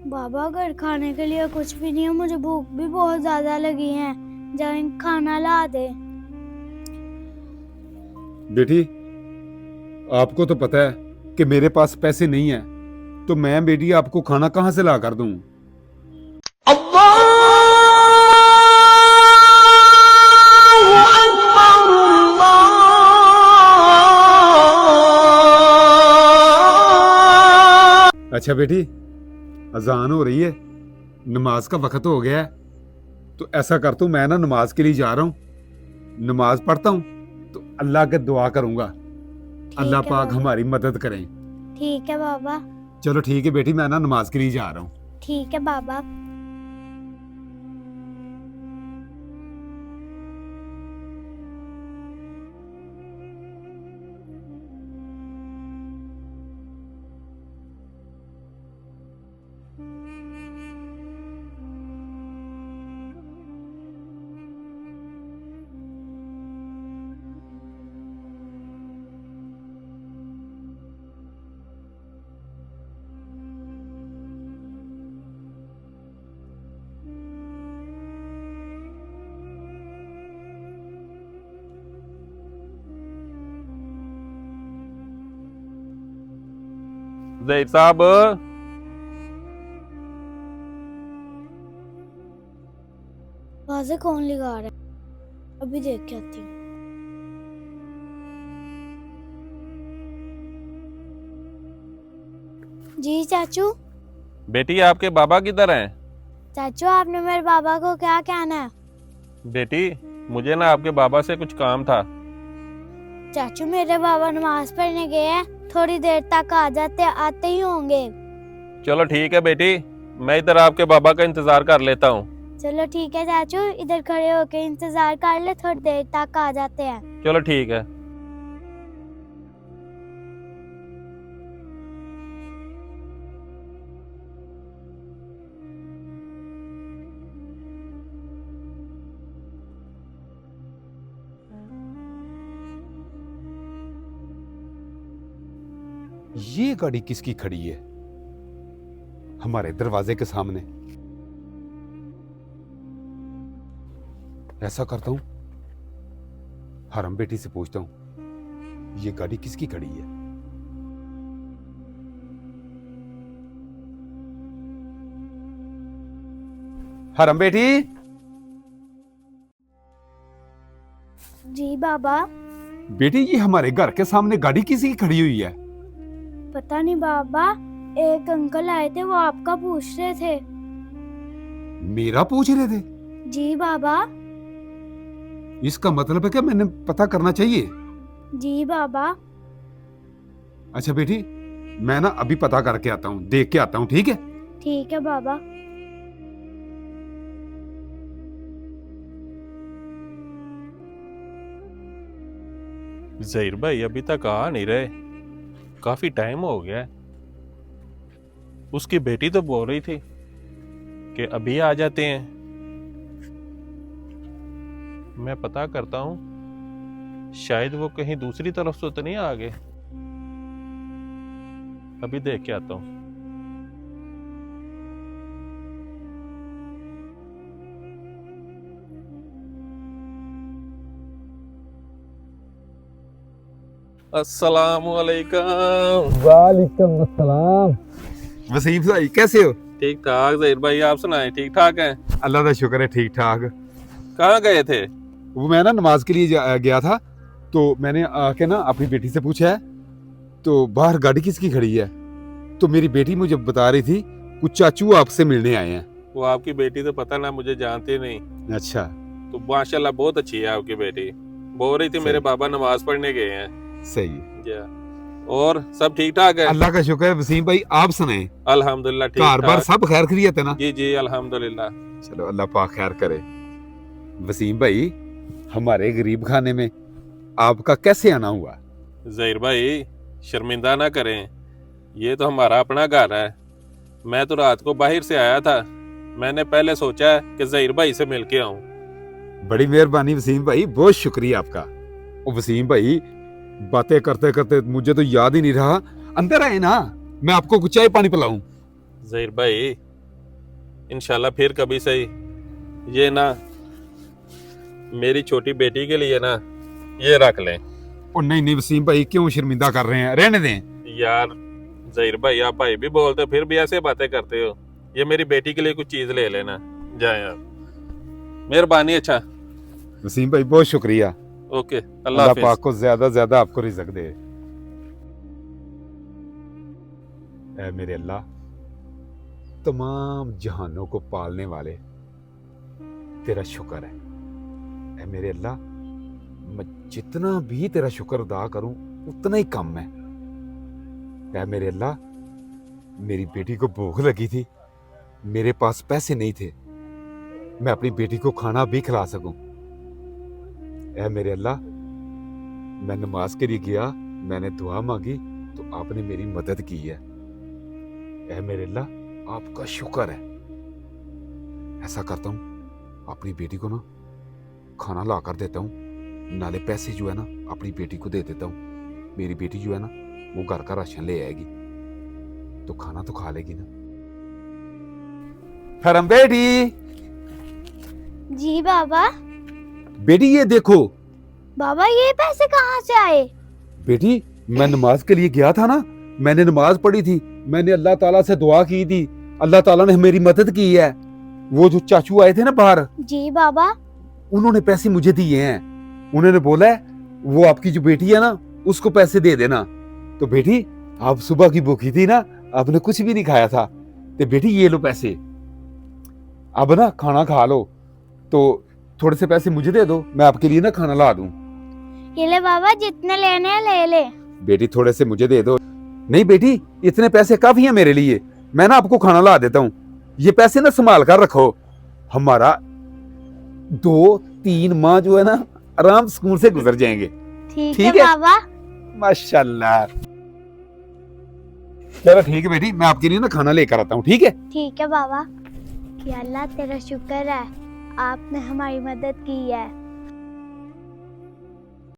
बाबा घर खाने के लिए कुछ भी नहीं है, मुझे भूख भी बहुत ज्यादा लगी है। जाए खाना ला दे। बेटी, आपको तो पता है कि मेरे पास पैसे नहीं है, तो मैं बेटी आपको खाना कहां से ला कर दूं? अच्छा बेटी, अजान हो रही है, नमाज का वक्त हो गया है, तो ऐसा करता हूं, मैं ना नमाज के लिए जा रहा हूं, नमाज पढ़ता हूं तो अल्लाह के दुआ करूंगा, अल्लाह ठीक है पाक बाबा। हमारी मदद करें। ठीक है बाबा। चलो ठीक है बेटी, मैं ना नमाज के लिए जा रहा हूं। ठीक है बाबा। जहीर साहब, वहां से कौन लगा रहा है? अभी देख के आती हूँ। जी चाचू। बेटी आपके बाबा किधर हैं? चाचू आपने मेरे बाबा को क्या कहना है? बेटी, मुझे ना आपके बाबा से कुछ काम था। चाचू मेरे बाबा नमाज पढ़ने गए हैं, थोड़ी देर तक आ जाते, आते ही होंगे। चलो ठीक है बेटी, मैं इधर आपके बाबा का इंतजार कर लेता हूँ। चलो ठीक है चाचू, इधर खड़े होके इंतजार कर ले, थोड़ी देर तक आ जाते हैं। चलो ठीक है। ये गाड़ी किसकी खड़ी है हमारे दरवाजे के सामने? ऐसा करता हूं, हरम बेटी से पूछता हूं ये गाड़ी किसकी खड़ी है। हरम बेटी। जी बाबा। बेटी, ये हमारे घर के सामने गाड़ी किसी की खड़ी हुई है? पता नहीं बाबा, एक अंकल आए थे, वो आपका पूछ रहे थे। मेरा पूछ रहे थे? जी बाबा। इसका मतलब है कि मैंने पता करना चाहिए। जी बाबा। अच्छा बेटी, मैं ना अभी पता करके आता हूँ, देख के आता हूँ, ठीक है? ठीक है बाबा। जहीर भाई अभी तक आ नहीं रहे, काफी टाइम हो गया है। उसकी बेटी तो बोल रही थी कि अभी आ जाते हैं। मैं पता करता हूं, शायद वो कहीं दूसरी तरफ से तो नहीं आ गए। अभी देख के आता हूं। अस्सलामुअलैकुम। वालेकुम अस्सलाम। वसीम भाई कैसे हो? ठीक ठाक जहीर भाई, आप सुनाएं, ठीक ठाक हैं? अल्लाह का शुक्र है, ठीक ठाक। कहाँ गए थे? वो मैं ना नमाज के लिए गया था, तो मैंने आके ना अपनी बेटी से पूछा है तो बाहर गाड़ी किसकी खड़ी है, तो मेरी बेटी मुझे बता रही थी कुछ चाचू आपसे मिलने आए हैं। वो आपकी बेटी तो पता ना, मुझे जानती नहीं। अच्छा। तो माशाल्लाह बहुत अच्छी है आपकी बेटी। बोल रही थी सही। मेरे बाबा नमाज पढ़ने गए हैं। सही है। जी। और सब ठीक ठाक है? अल्लाह का शुक्र है। वसीम भाई आप सुनाएं, अल्हम्दुलिल्लाह ठीक घर बार ठाक। सब खैर खैरियत है ना? जी जी अल्हम्दुलिल्लाह। चलो अल्लाह पाक खैर करे। वसीम भाई, हमारे गरीब खाने में आपका कैसे आना हुआ? जहीर भाई शर्मिंदा ना करें, ये तो हमारा अपना घर है। मैं तो रात को बाहर से आया था, मैंने पहले सोचा कि जहीर भाई से मिल के आऊं। बड़ी मेहरबानी वसीम भाई, बहुत शुक्रिया आपका। ओ वसीम भाई, बातें करते करते मुझे तो याद ही नहीं रहा, अंदर आए ना, मैं आपको कुछ चाय पानी पिलाऊं? जहीर भाई इंशाल्लाह फिर कभी सही। ये ना मेरी छोटी बेटी के लिए ना ये रख लें। ओ नहीं नहीं वसीम भाई, क्यों शर्मिंदा कर रहे हैं, रहने दें। यार जहीर भाई, आप भाई भी बोलते फिर भी ऐसे बातें करते हो। ये मेरी बेटी के लिए कुछ चीज ले लेना। जाए आप, मेहरबानी। अच्छा वसीम भाई बहुत शुक्रिया। ओके, अल्लाह अल्लाह हाफिज। पाक को ज्यादा ज्यादा आपको रिज़्क दे। ऐ मेरे अल्लाह, तमाम जहानों को पालने वाले, तेरा शुक्र है। ऐ मेरे अल्लाह, मैं जितना भी तेरा शुक्र अदा करूं उतना ही कम है। ऐ मेरे अल्लाह, मेरी बेटी को भूख लगी थी, मेरे पास पैसे नहीं थे मैं अपनी बेटी को खाना भी खिला सकूं। ऐ मेरे अल्लाह, मैं नमाज के लिए गया, मैंने दुआ मांगी तो आपने मेरी मदद की है। ऐ मेरे अल्लाह, आपका शुक्र है। ऐसा करता हूं, अपनी बेटी को ना खाना ला कर देता हूं, नाले पैसे जो है ना अपनी बेटी को दे देता हूं। मेरी बेटी जो है ना वो घर का राशन ले आएगी तो खाना तो खा लेगी ना। फरम बेटी, जी बाबा। बेटी ये देखो। बाबा ये पैसे कहाँ से आए? बेटी मैं नमाज के लिए गया था ना, मैंने नमाज पढ़ी थी, मैंने अल्लाह ताला से दुआ की थी, अल्लाह ताला ने मेरी मदद की है। वो जो चाचू आए थे ना बाहर, जी बाबा। उन्होंने पैसे मुझे दिए हैं। उन्होंने बोला है वो आपकी जो बेटी है ना उसको पैसे दे देना। तो बेटी आप सुबह की भूखी थी ना, आपने कुछ भी नहीं खाया था, तो बेटी ये लो पैसे, अब ना खाना खा लो। तो थोड़े से पैसे मुझे दे दो, मैं आपके लिए ना खाना ला दूं। ये ले बाबा, जितने लेने हैं ले ले। बेटी थोड़े से मुझे दे दो। नहीं बेटी, इतने पैसे काफी हैं मेरे लिए, मैं ना आपको खाना ला देता हूँ। ये पैसे ना संभाल कर रखो, हमारा 2-3 माह जो है ना आराम सुकून से गुजर जाएंगे। ठीक है बाबा। माशाल्लाह। चलो ठीक है बेटी, मैं आपके लिए ना खाना लेकर आता हूँ, ठीक है? ठीक है बाबा। कि अल्लाह तेरा शुक्र है, आपने हमारी मदद की है।